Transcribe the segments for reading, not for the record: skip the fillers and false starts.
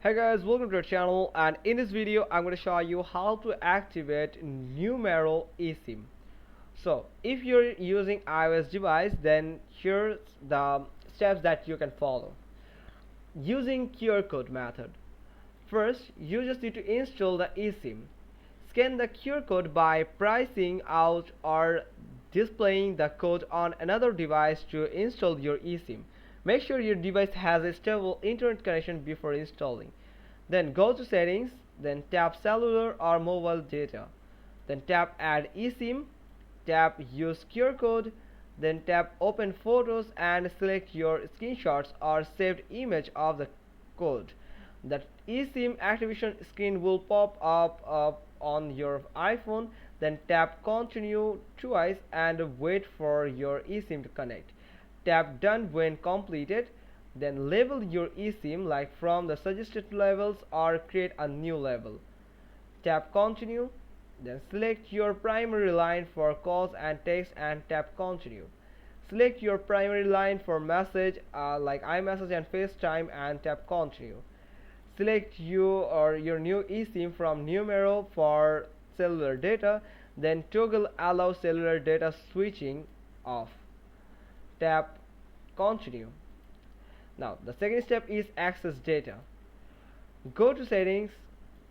Hey guys, welcome to our channel, and in this video I'm going to show you how to activate Numero eSIM. So if you're using iOS device, then here's the steps that you can follow. Using QR code method. First, you just need to install the eSIM. Scan the QR code by pricing out or displaying the code on another device to install your eSIM. Make sure your device has a stable internet connection before installing. Then go to settings, then tap cellular or mobile data. Then tap add eSIM, tap use QR code, then tap open photos and select your screenshots or saved image of the code. The eSIM activation screen will pop up on your iPhone. Then tap continue twice and wait for your eSIM to connect. Tap done when completed. Then label your eSIM like from the suggested labels or create a new label. Tap continue. Then select your primary line for calls and text and tap continue. Select your primary line for message like iMessage and FaceTime and tap continue. Select your new eSIM from Numero for cellular data, then toggle allow cellular data switching off. Tap continue. Now the second step is access data. Go to settings,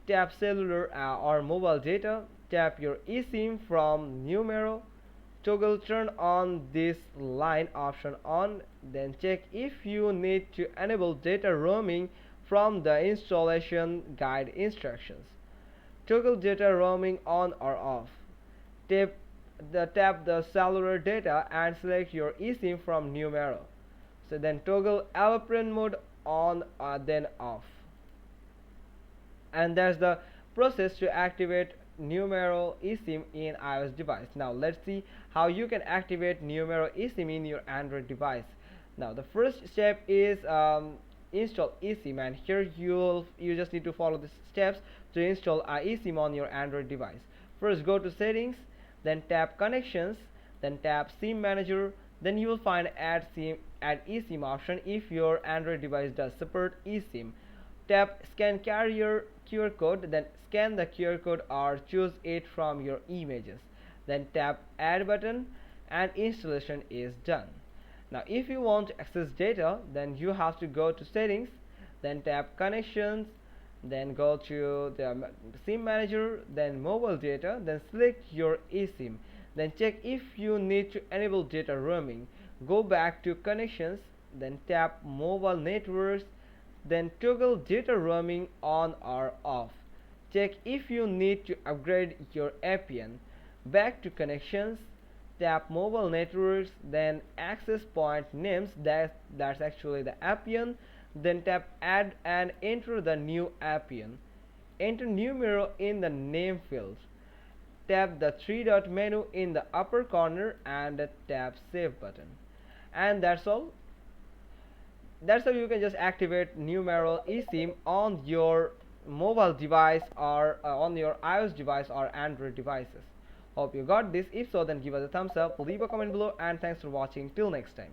tap cellular or mobile data, tap your eSIM from Numero, toggle turn on this line option on, then check if you need to enable data roaming from the installation guide instructions. Toggle data roaming on or off. Tap the cellular data and select your eSIM from Numero. So then toggle airplane mode on then off. And that's the process to activate Numero eSIM in iOS device. Now let's see how you can activate Numero eSIM in your Android device. Now the first step is install eSIM, and here you just need to follow the steps to install eSIM on your Android device. First, go to settings, then tap connections, then tap SIM manager, then you will find add eSIM option if your Android device does support eSIM. Tap scan carrier QR code, then scan the QR code or choose it from your images. Then tap add button and installation is done. Now if you want to access data, then you have to go to settings, then tap connections, then go to the SIM manager, then mobile data, then select your eSIM, then check if you need to enable data roaming. Go back to connections, then tap mobile networks, then toggle data roaming on or off. Check if you need to upgrade your APN. Back to connections, tap mobile networks, then access point names, that's actually the APN, then tap add and enter the new APN. Enter Numero in the name field. Tap the three-dot menu in the upper corner and tap save button. And that's all. That's how you can just activate Numero eSIM on your mobile device or on your iOS device or Android devices. Hope you got this. If so, then give us a thumbs up, leave a comment below, and thanks for watching. Till next time.